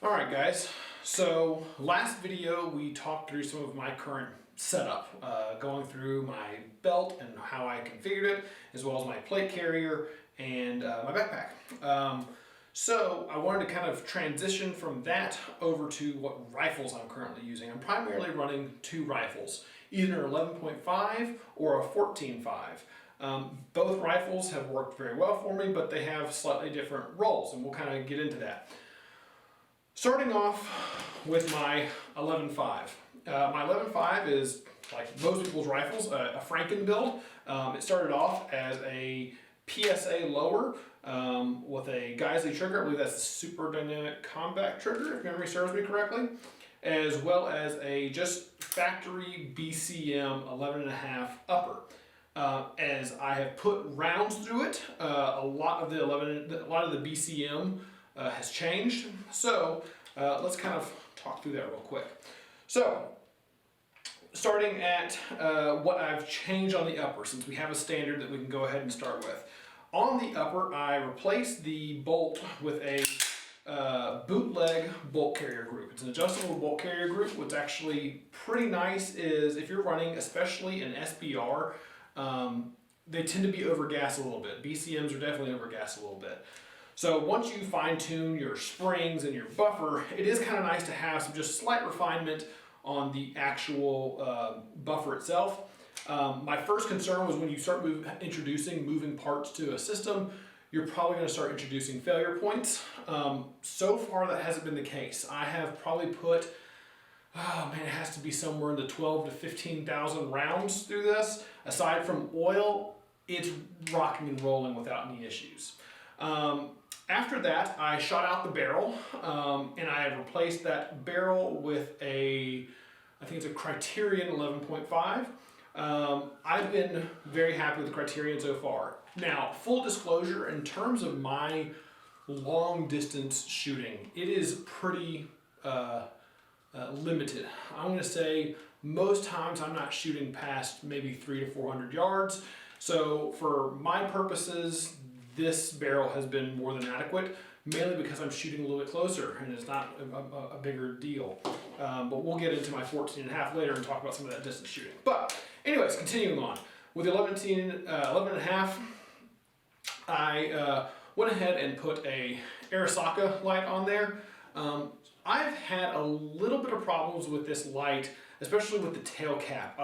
Alright guys, so last video we talked through some of my current setup, going through my belt and how I configured it, as well as my plate carrier and my backpack. So I wanted to kind of transition from that over to what rifles I'm currently using. I'm primarily running two rifles, either an 11.5 or a 14.5. Both rifles have worked very well for me, but they have slightly different roles, and we'll kind of get into that. Starting off with my 11.5. My 11.5 is, like most people's rifles, a Franken build. It started off as a PSA lower with a Geisley trigger. I believe that's the Super Dynamic Combat trigger, if memory serves me correctly, as well as a just factory BCM 11.5 upper. As I have put rounds through it, a lot of the BCM has changed. So let's kind of talk through that real quick. So starting at what I've changed on the upper, since we have a standard that we can go ahead and start with. On the upper, I replaced the bolt with a bootleg bolt carrier group. It's an adjustable bolt carrier group. What's actually pretty nice is if you're running, especially an SBR, they tend to be overgassed a little bit. BCMs are definitely overgassed a little bit. So once you fine tune your springs and your buffer, it is kind of nice to have some just slight refinement on the actual buffer itself. My first concern was when you start introducing moving parts to a system, you're probably going to start introducing failure points. So far that hasn't been the case. I have probably put, oh man, it has to be somewhere in the 12 to 15,000 rounds through this. Aside from oil, it's rocking and rolling without any issues. After that, I shot out the barrel, and I have replaced that barrel with I think it's a Criterion 11.5. I've been very happy with the Criterion so far. Now, full disclosure, in terms of my long distance shooting, it is pretty limited. I'm going to say most times I'm not shooting past maybe 300 to 400 yards. So for my purposes, this barrel has been more than adequate, mainly because I'm shooting a little bit closer and it's not a bigger deal. But we'll get into my 14.5 later and talk about some of that distance shooting. But anyways, continuing on. With the 11.5, I went ahead and put a Aac light on there. I've had a little bit of problems with this light, especially with the tail cap.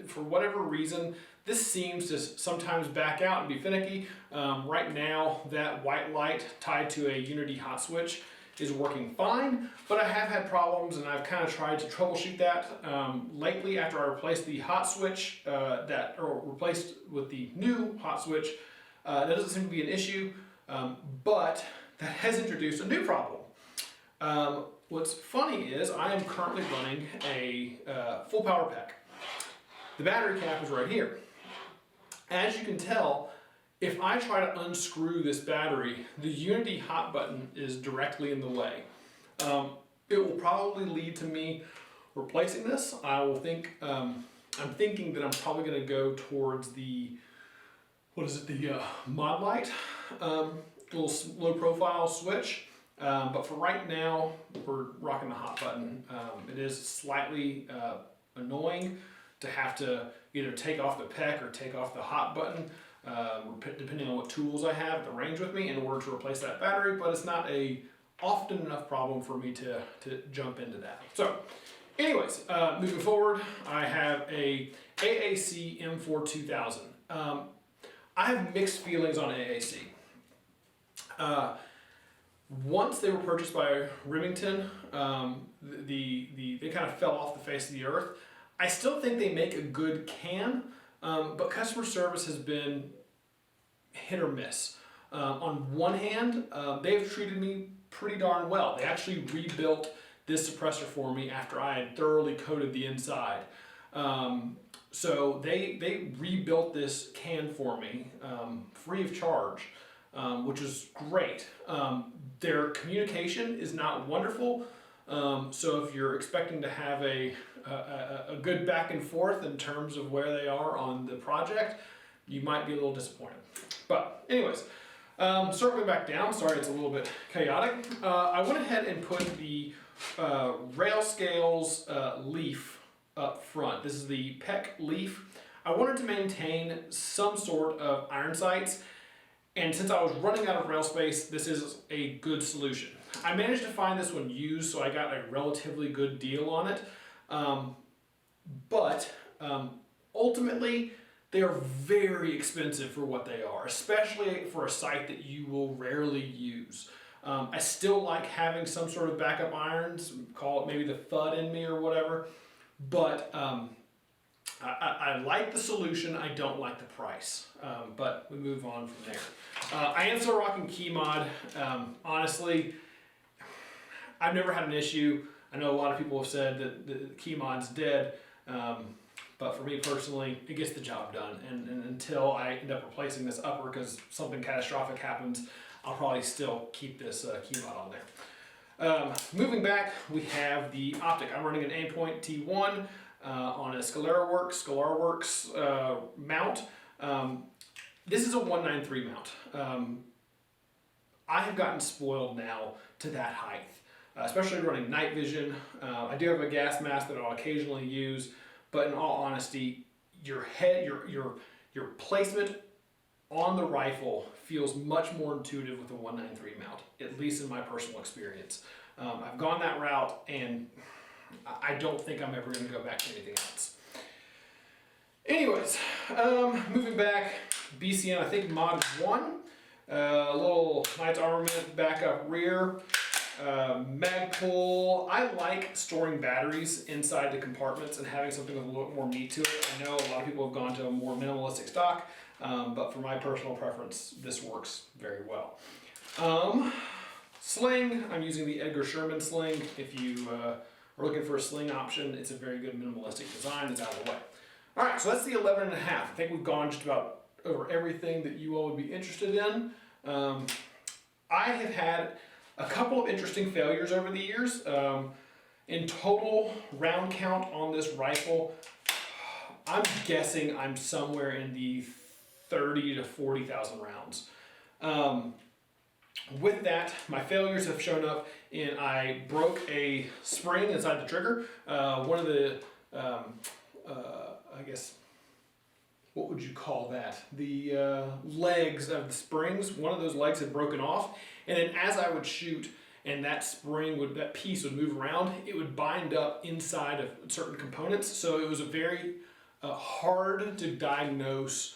For whatever reason, this seems to sometimes back out and be finicky. Right now, that white light tied to a Unity hot switch is working fine, but I have had problems and I've kind of tried to troubleshoot that. Lately, after I replaced the hot switch, replaced with the new hot switch, that doesn't seem to be an issue, but that has introduced a new problem. What's funny is I am currently running a full power pack. The battery cap is right here. As you can tell, if I try to unscrew this battery, the Unity hot button is directly in the way. It will probably lead to me replacing this. I'm thinking that I'm probably going to go towards the, the mod light, little low profile switch. But for right now, we're rocking the hot button. It is slightly annoying to have to either take off the PEC or take off the hot button, depending on what tools I have at the range with me in order to replace that battery, but it's not a often enough problem for me to jump into that. So anyways, moving forward, I have a Aac M42000. I have mixed feelings on Aac. Once they were purchased by Remington, they kind of fell off the face of the earth. I still think they make a good can, but customer service has been hit or miss. On one hand, they've treated me pretty darn well. They actually rebuilt this suppressor for me after I had thoroughly coated the inside. So they rebuilt this can for me free of charge, which is great. Their communication is not wonderful. So if you're expecting to have a good back and forth in terms of where they are on the project, you might be a little disappointed. But anyways, Circling back down, sorry it's a little bit chaotic. I went ahead and put the rail scales leaf up front. This is the PEC leaf. I wanted to maintain some sort of iron sights, and since I was running out of rail space, this is a good solution. I managed to find this one used, so I got a relatively good deal on it. But ultimately, they are very expensive for what they are, especially for a sight that you will rarely use. I still like having some sort of backup irons, call it maybe the FUD in me or whatever, but I like the solution, I don't like the price, but we move on from there. I am still rocking Keymod. Honestly, I've never had an issue. I know a lot of people have said that the Keymod's dead, but for me personally, it gets the job done. And until I end up replacing this upper because something catastrophic happens, I'll probably still keep this Keymod on there. Moving back, we have the Optic. I'm running an Aimpoint T1 on a ScalarWorks mount. This is a 193 mount. I have gotten spoiled now to that height, especially running night vision. I do have a gas mask that I'll occasionally use, but in all honesty, your placement on the rifle feels much more intuitive with a 193 mount, at least in my personal experience. I've gone that route, and I don't think I'm ever going to go back to anything else. Anyways, moving back, BCN, I think mod 1, a little Knight's Armament backup rear, mag pull. I like storing batteries inside the compartments and having something with a little more meat to it. I know a lot of people have gone to a more minimalistic stock, but for my personal preference, this works very well. Sling, I'm using the Edgar Sherman sling. If you are looking for a sling option, it's a very good minimalistic design. It's out of the way. All right, so that's the 11.5. I think we've gone just about over everything that you all would be interested in. I have had a couple of interesting failures over the years. In total round count on this rifle, I'm guessing I'm somewhere in the 30 to 40,000 rounds. With that, my failures have shown up in I broke a spring inside the trigger. One of the, I guess, what would you call that? The legs of the springs, one of those legs had broken off, and then as I would shoot and that piece would move around, it would bind up inside of certain components. So it was a very hard to diagnose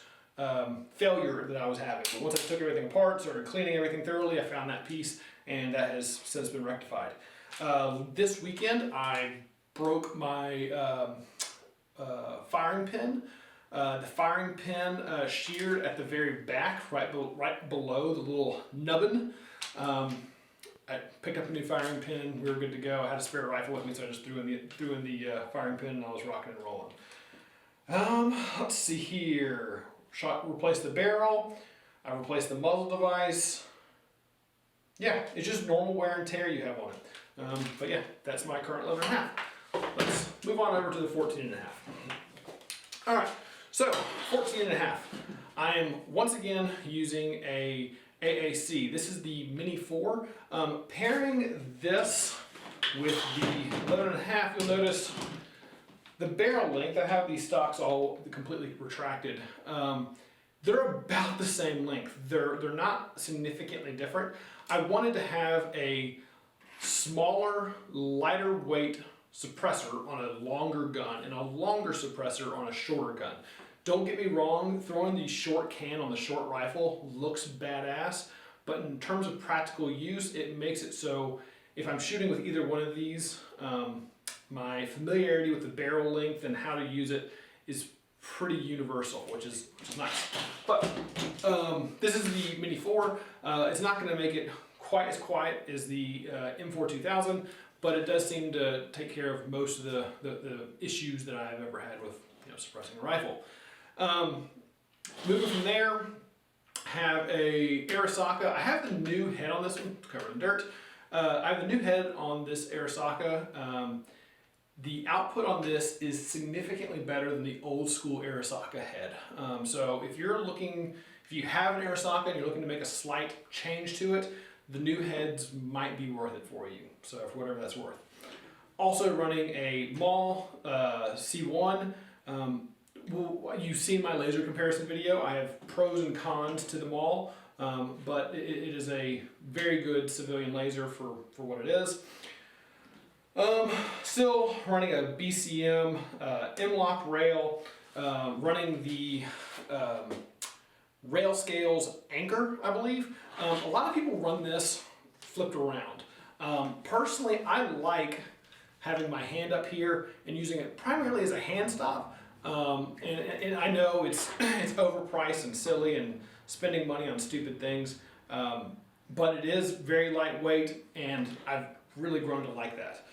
failure that I was having. But once I took everything apart, started cleaning everything thoroughly, I found that piece, and that has since been rectified. This weekend, I broke my firing pin. The firing pin sheared at the very back, right below the little nubbin. I picked up a new firing pin. We were good to go. I had a spare rifle with me, so I just threw in the firing pin, and I was rocking and rolling. Let's see here. Replaced the barrel. I replaced the muzzle device. Yeah, it's just normal wear and tear you have on it. But yeah, that's my current 11.5. Let's move on over to the 14.5. All right, so 14.5. I am once again using a AAC. This is the Mini 4. Pairing this with the 11.5, you'll notice the barrel length. I have these stocks all completely retracted. They're about the same length. They're not significantly different. I wanted to have a smaller, lighter weight suppressor on a longer gun and a longer suppressor on a shorter gun. Don't get me wrong, throwing the short can on the short rifle looks badass, but in terms of practical use, it makes it so if I'm shooting with either one of these, my familiarity with the barrel length and how to use it is pretty universal, which is nice. But this is the Mini 4. It's not going to make it quite as quiet as the M42000, but it does seem to take care of most of the issues that I've ever had with suppressing a rifle. Moving from there, have a Arasaka. I have the new head on this one, covered in dirt. I have the new head on this Arasaka. The output on this is significantly better than the old school Arasaka head. So if you're looking, If you have an air socket and you're looking to make a slight change to it, the new heads might be worth it for you. So for whatever that's worth. Also running a Mall C1. You've seen my laser comparison video. I have pros and cons to the Mall, but it is a very good civilian laser for what it is. Still running a BCM M-lock rail, running the rail scales anchor, I believe. A lot of people run this flipped around. Personally, I like having my hand up here and using it primarily as a hand stop. And I know it's overpriced and silly and spending money on stupid things, but it is very lightweight, and I've really grown to like that.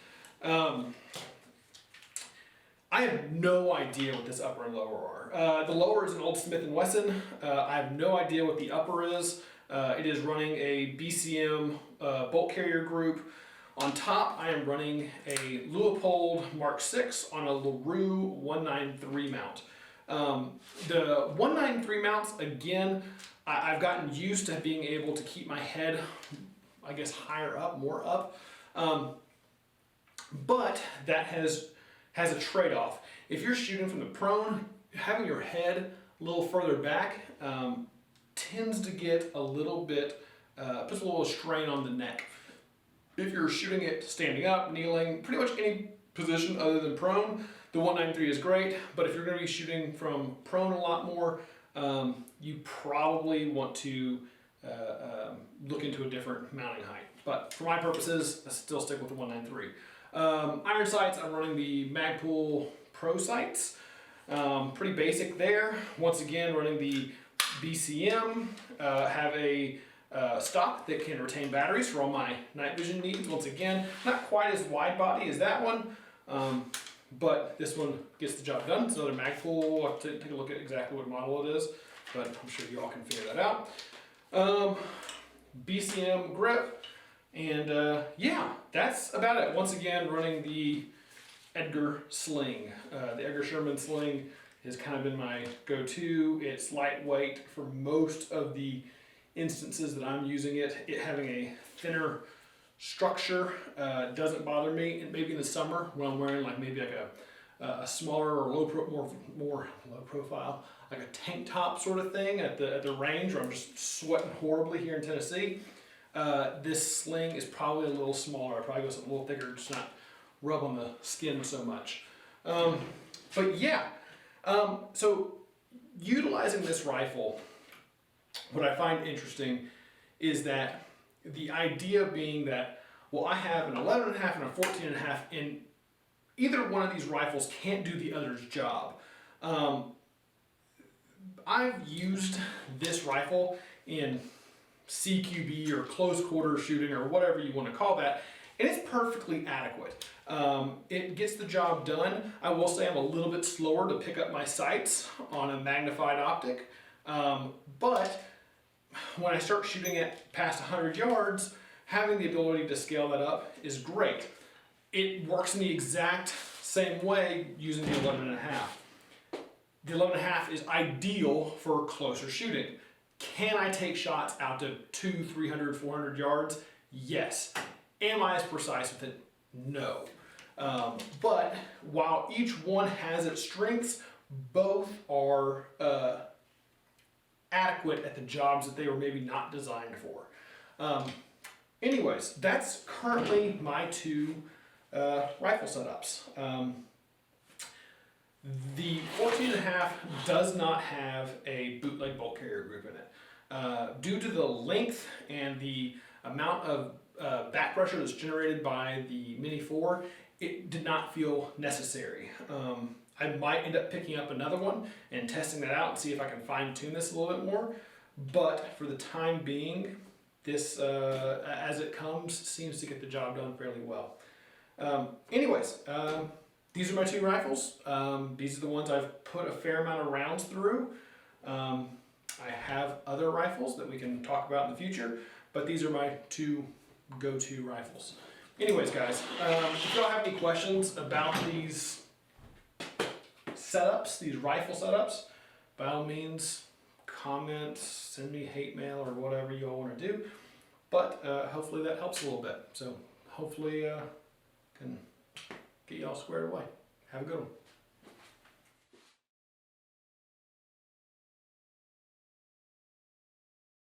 I have no idea what this upper and lower are. The lower is an old Smith & Wesson. I have no idea what the upper is. It is running a BCM bolt carrier group. On top, I am running a Leupold Mark VI on a LaRue 193 mount. The 193 mounts, again, I've gotten used to being able to keep my head, I guess, higher up, more up. But that has a trade-off. If you're shooting from the prone, having your head a little further back tends to get a little bit, puts a little strain on the neck. If you're shooting it standing up, kneeling, pretty much any position other than prone, the 193 is great. But if you're going to be shooting from prone a lot more, you probably want to look into a different mounting height. But for my purposes, I still stick with the 193. Iron sights, I'm running the Magpul Pro sights. Pretty basic there. Once again, running the BCM, have a stock that can retain batteries for all my night vision needs. Once again, not quite as wide body as that one, but this one gets the job done. It's another Magpul. I'll have to take a look at exactly what model it is, but I'm sure you all can figure that out. BCM grip, and yeah, that's about it. Once again, running the Edgar Sling. The Edgar Sherman Sling has kind of been my go-to. It's lightweight for most of the instances that I'm using it. It having a thinner structure doesn't bother me. And maybe in the summer when I'm wearing like maybe like a smaller or more low profile, like a tank top sort of thing at the range where I'm just sweating horribly here in Tennessee. This sling is probably a little smaller. I probably go something a little thicker, just not rub on the skin so much. But yeah, so utilizing this rifle, what I find interesting is that the idea being that, well, I have an 11.5 and a 14.5, and either one of these rifles can't do the other's job. I've used this rifle in CQB or close quarter shooting or whatever you want to call that, and it's perfectly adequate. It gets the job done. I will say I'm a little bit slower to pick up my sights on a magnified optic, but when I start shooting at past 100 yards, having the ability to scale that up is great. It works in the exact same way using the 11.5. The 11.5 is ideal for closer shooting. Can I take shots out to 200, 300, 400 yards? Yes. Am I as precise with it? No. But while each one has its strengths, both are adequate at the jobs that they were maybe not designed for. Anyways, that's currently my two rifle setups. The 14.5 does not have a bootleg bolt carrier group in it. Due to the length and the amount of back pressure that's generated by the Mini 4, it did not feel necessary. I might end up picking up another one and testing that out and see if I can fine tune this a little bit more. But for the time being, this, as it comes, seems to get the job done fairly well. Anyways, these are my two rifles. These are the ones I've put a fair amount of rounds through. I have other rifles that we can talk about in the future, but these are my two go-to rifles. Anyways, guys, if y'all have any questions about these setups, these rifle setups, by all means, comments, send me hate mail or whatever you all want to do. But hopefully that helps a little bit. So hopefully can get you all squared away. Have a good one.